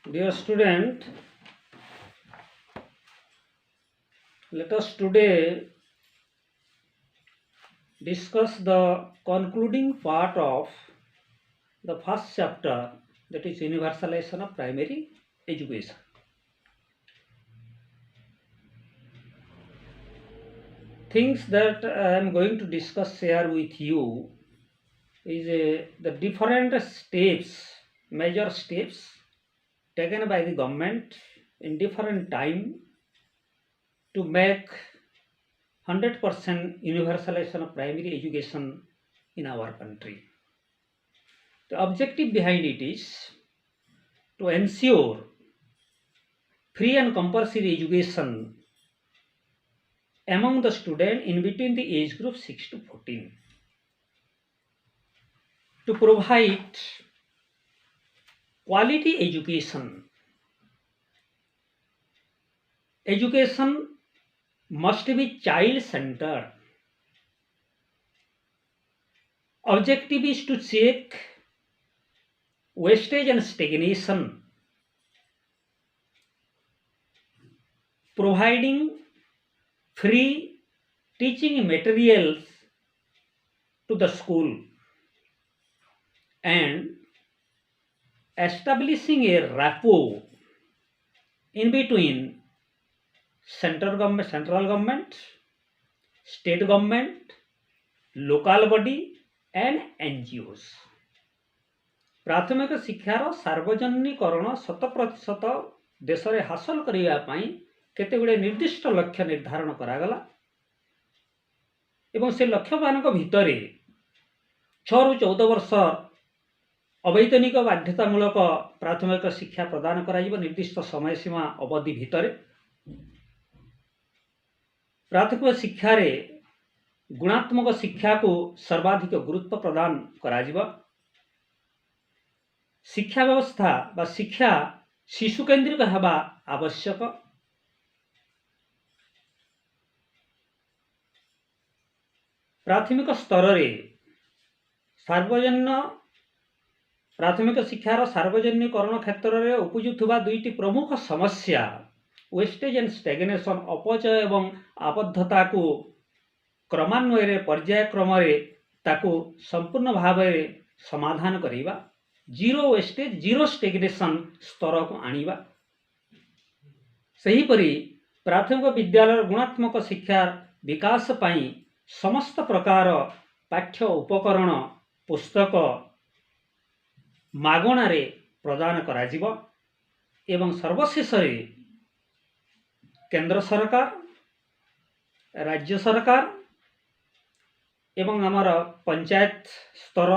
Dear student, let us today discuss the concluding part of the first chapter, that is universalization of primary education. Things that I am going to discuss here with you is the different steps, major steps taken by the government in different time to make 100% universalization of primary education in our country. The objective behind it is to ensure free and compulsory education among the student in between the age group 6 to 14, to provide quality education. Education must be child centered. Objective is to check wastage and stagnation, providing free teaching materials to the school and establishing a rapport in between central government, state government, local body and NGOs. प्राथमिक शिक्षार सार्वजनिकरण 100% देश में हासिल करने केते गुड़े निर्दिष्ट लक्ष्य निर्धारण करागला एवं से लक्ष्य मान भितर 6 ରୁ 14 वर्ष अवैतनिक बाध्यतामूलक प्राथमिक शिक्षा प्रदान करा निर्दिष्ट समय सीमा अवधि भितर प्राथमिक शिक्षा रे गुणात्मक शिक्षा को सर्वाधिक गुरुत्व प्रदान करा शिक्षा व्यवस्था बा शिक्षा शिशु केन्द्रिक हेबा आवश्यक। प्राथमिक स्तर रे प्राथमिक शिक्षार सार्वजनिकरण क्षेत्र में उपजुवा दुईटी प्रमुख समस्या वेस्टेज एंड स्टैग्नेशन अपचय एवं आबद्धता को क्रमान्वय पर्यायक्रम संपूर्ण भाव समाधान करिबा, जीरो वेस्टेज जीरो स्टैग्नेशन स्तर को आनिबा। सेहीपरि प्राथमिक विद्यालय गुणात्मक शिक्षा विकास पाई समस्त प्रकार पाठ्य उपकरण पुस्तक मागणारे प्रदान कराजिबो एवं सर्वशेष केंद्र सरकार, राज्य सरकार एवं आमर पंचायत स्तर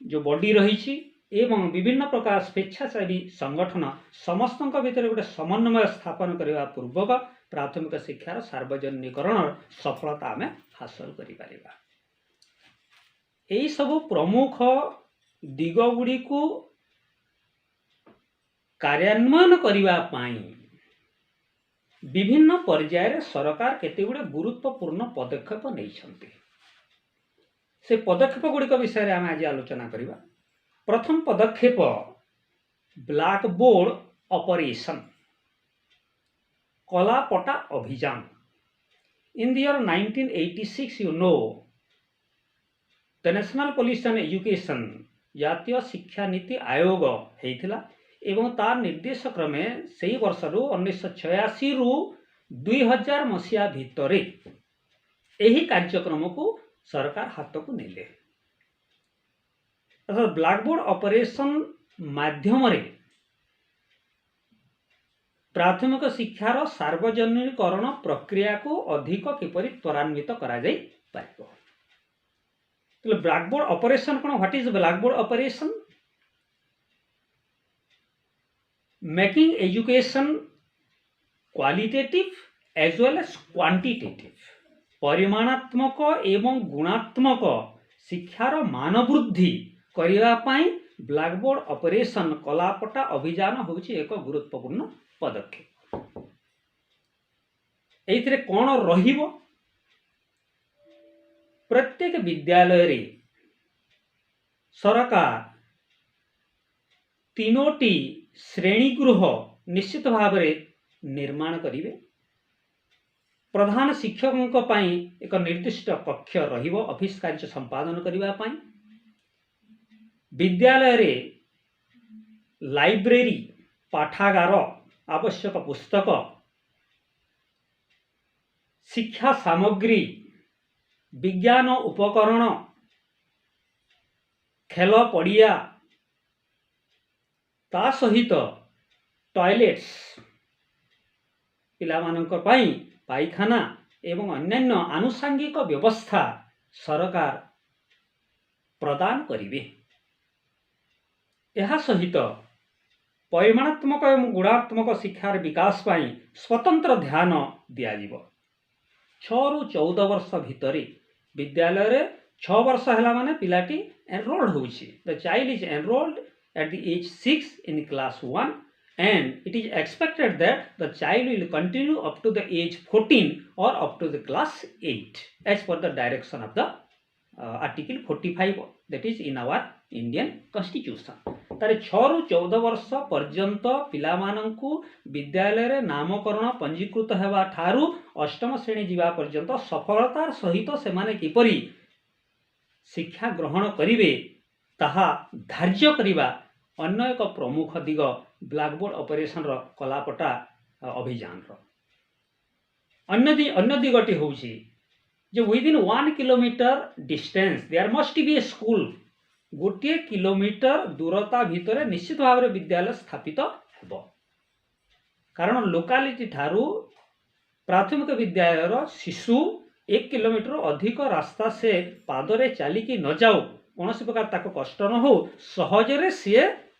जो बॉडी रही एवं विभिन्न प्रकार स्वेच्छासेवी संगठन समस्त भीतर गोटे समन्वय स्थापन करने पूर्वक प्राथमिक शिक्षार सार्वजनिकरण सफलता आम हासिल कर सब प्रमुख दिग गुड़ी को कार्यान्वयन करने विभिन्न पर्यायर सरकार केते गुड़े गुरुत्वपूर्ण पदक्षेप नहीं। से पदक्षेप गुड़िक विषय आम आज आलोचना करवा। प्रथम पदक्षेप ब्लैक बोर्ड ऑपरेशन कलापटा अभियान। In the year 1986 you know the national policy on education जातीय शिक्षा नीति आयोग होता एवं तार निर्देश क्रमे से वर्ष 1986 रु 2000 मसीहा भितर यही कार्यक्रम को सरकार हाथ को नेले। अर्थात ब्लैकबोर्ड ऑपरेशन माध्यम प्राथमिक शिक्षार सार्वजनिकरण प्रक्रिया को अधिक किपरि त्वरान्वित करा जाई पारिबो। तो ब्लैकबोर्ड ऑपरेशन कौन, what is blackboard operation? Making education qualitative as well as quantitative, परिमाणात्मक एवं गुणात्मक शिक्षार मान वृद्धि करने ब्लैकबोर्ड ऑपरेशन कलापटा अभियान होची एक गुरुत्वपूर्ण पदक्षेप। एइथरे कौन रहिबो? प्रत्येक विद्यालय रे सरकार 3टी श्रेणीगृह निश्चित भाव निर्माण करिवे। प्रधान शिक्षकों पाई एक निर्दिष्ट कक्ष रहिबो ऑफिस कार्य संपादन करिवा पाई। विद्यालय रे लाइब्रेरी पाठागार आवश्यक पुस्तक शिक्षा सामग्री विज्ञान उपकरण खेल पड़िया ता सहित टॉयलेट्स पिलामानंक पाई पाइखाना एवं अन्यान्य आनुषंगिक व्यवस्था सरकार प्रदान करिवे। यह सहित परिमाणात्मक एवं गुणात्मक शिक्षार विकास पाई स्वतंत्र ध्यान दियाजिव। 6 रु 14 वर्ष भितर विद्यालय रे 6 वर्ष हैला माने पिलाटी एनरोल्ड होउछि। The child is enrolled at the age 6 in class 1 and it is expected that the child will continue up to the age 14 or up to the class 8 as per the direction of the article 45 that is in our Indian constitution। तारे 6 रु 14 वर्ष पर्यंत पिला मानंकु विद्यालय रे नामकरण पंजीकृत हेबा ठारू अष्टम श्रेणी जीवा पर्यंत सफलतार सहित सेमाने किपरि शिक्षा ग्रहण करिवे ताहा धार्य करिवा अन्य एक प्रमुख दिग ब्लैकबोर्ड ऑपरेशन रो कलापटा अभियान रो अन्य दिगटी होउछि जे within 1 kilometre distance there must be a school. गोटे किलोमीटर दूरता भितर निश्चित भाव में विद्यालय स्थापित हेबो। कारण लोकालिटी ठारू प्राथमिक विद्यालय रो शिशु 1 किलोमीटर अधिक रास्ता से पादरे चलिकी न जाऊ कौन प्रकार ताको कष्ट न हो सहजरे सी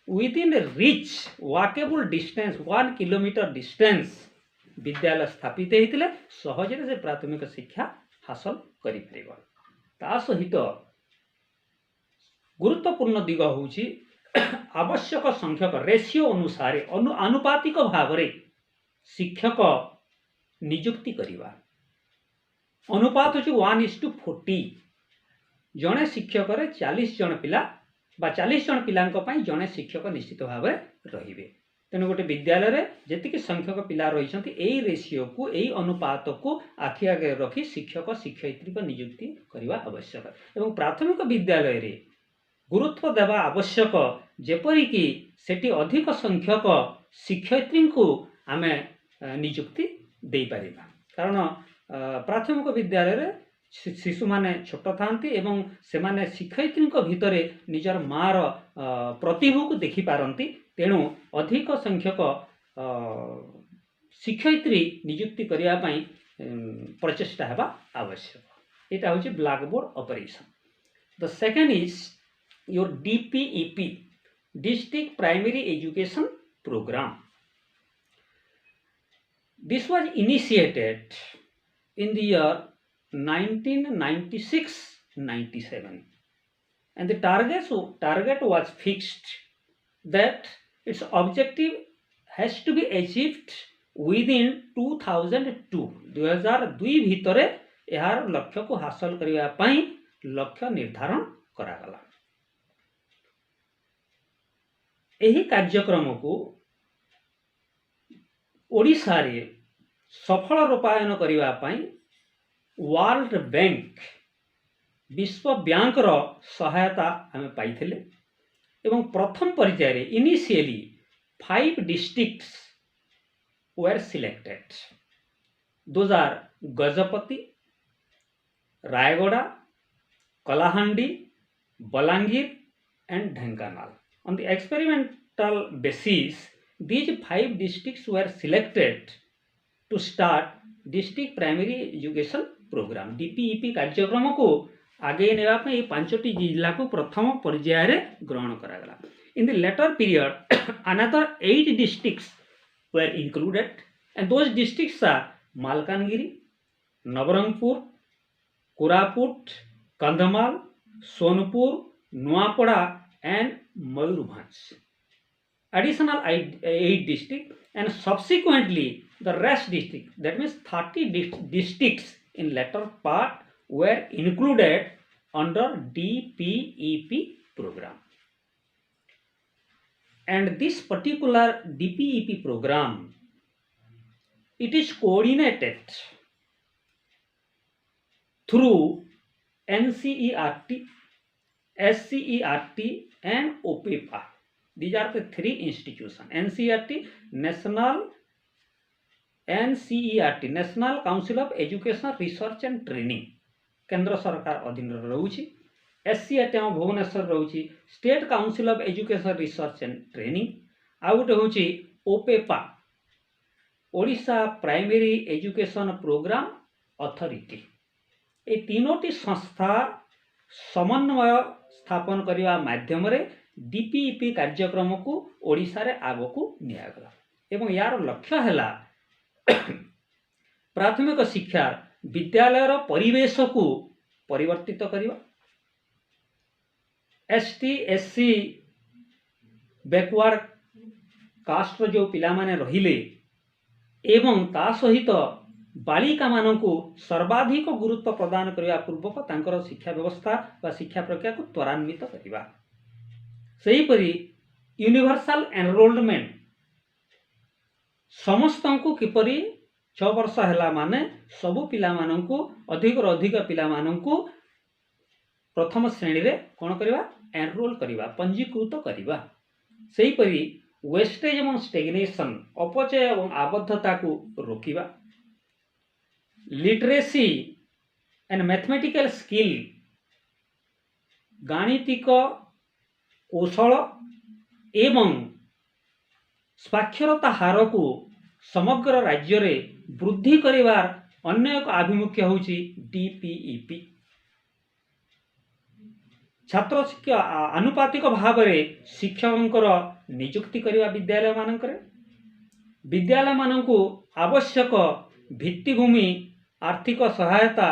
within reach walkable distance 1 kilometre distance विद्यालय स्थापित होते सहजरे से प्राथमिक शिक्षा हासिल करि परिबो। ता सहित गुरुत्वपूर्ण दिग होउछि आवश्यक संख्यक रेशियो अनुसार आनुपातिक भाव में शिक्षक नियुक्ति करिवा। अनुपात होछि 1:40। जड़े शिक्षक 40 जन पिला बा 40 जन पिलांक पई जड़े शिक्षक निश्चित भाव रहिबे। तेणु गोटे विद्यालय रे जेतिक संख्यक पिला रहिसंती एई रेशियो को एई अनुपात को आखि आगे रखी शिक्षक शिक्षयित्री को नियुक्ति करवा आवश्यक एवं प्राथमिक विद्यालय रे गुरुत्व देवा आवश्यक जेपरि कि सेठी अधिक संख्यक शिक्षयित्री को आमे नियुक्ति दे परिबा। कारण प्राथमिक विद्यालय रे शिशु माने छोट थांती एवं से माने शिक्षयित्री भितर निजर मार प्रतिभा को देखि पारंती। तेणु अधिक संख्यक शिक्षयित्री नियुक्ति करिया पई प्रचेष्टा हेबा आवश्यक। एटा होछि blackboard operation. The second is your DPEP district primary education programme. This was initiated in the year 1996-97 and the target was fixed that its objective has to be achieved within 2002 भितर यार लक्ष्य को हासिल करने पाई लक्ष्य निर्धारण करागला। एही कार्यक्रम को ओडिशा रे सफल रूपायन करने पाई वर्ल्ड बैंक विश्व बैंक रो सहायता हमें पाइथिले एवं प्रथम पर्याय initially 5 districts were selected. Those are Gajapati, Rayagada, Kalahandi, Balangir and Dhenkanal. On the experimental basis, these 5 districts were selected to start district primary education program DPEP कार्यक्रम को आगे नेवा पे 5टी जिला को प्रथम पर्याय रे ग्रहण करागला। In the later period, another 8 districts were included and those districts are Malkangiri, Nabarangpur, Koraput, Kandhamal, Sonpur, Nuapara and Mayurbhanj. Additional 8 districts and subsequently the rest district, that means 30 districts in latter part were included under DPEP program. and this particular DPEP program, it is coordinated through NCERT, SCERT and OPEPA. These are the three institutions. NCERT, National Council of Education Research and Training, केंद्र सरकार अधीन रोचे। SCERT आम भुवनेश्वर रोचे, state council of education research and training. आउ गोटे हूँ OPEPA, Odisha primary education programme authority. ये तीनोटी संस्था समन्वय स्थापन करने माध्यम DPEP कार्यक्रम को ओडिशा रे आगो को नियागला एवं यार लक्ष्य है प्राथमिक शिक्षा विद्यालय परिवेश को परिवर्तित करवा, ST SC बैकवर्ड कास्ट जो पिला माने रहिले एवं ता सहित बालिका मानक सर्वाधिक गुरुत्व प्रदान करने पूर्वक तांकर शिक्षा व्यवस्था व शिक्षा प्रक्रिया को त्वरान्वित करवा। सेहीपरि यूनिवर्सल एनरोलमेंट समस्त को किपरि 6 वर्ष है माने सबु पिला मानकु अधिक अधिक पिला मानकु प्रथम श्रेणी रे कौन करवा एनरोल करवा, पंजीकृत करवा। सेहीपरि वेस्टेज एवं स्टेग्नेशन अपचय एवं आबद्धता को रोकिबा, लिटरेसी एंड मैथमेटिकल स्किल गाणितिक कौशल एवं साक्षरता हार को समग्र राज्य रे वृद्धि करिवार अन्य एक आभिमुख्य होची DPEP। छात्र शिक्षा आनुपातिक भाव में शिक्षकंकर नियुक्ति करवा विद्यालय मानकरे, विद्यालय मानकु आवश्यक भित्तिभूमि आर्थिक सहायता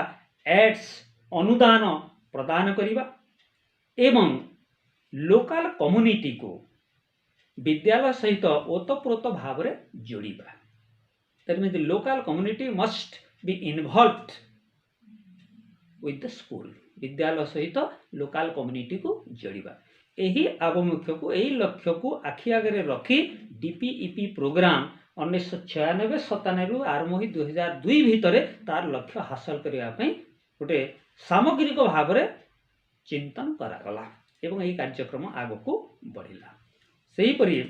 एड्स अनुदान प्रदान करवा एवं लोकल कम्युनिटी को विद्यालय सहित ओतप्रोत भाव में जोड़िबा। That means the local community must be involved with the school. विद्यालय सहित लोकल कम्युनिटी को जोड़िबा। यही आभिमुख्य को यही लक्ष्य को आखि आगे रखी DPEP प्रोग्राम 1996-97 आरंभ होई 2002 भितर तार लक्ष्य हासिल करने गोटे सामग्रिक भाव में चिंतन करागला एवं यही कार्यक्रम आग को बढ़िला। सेहीपरि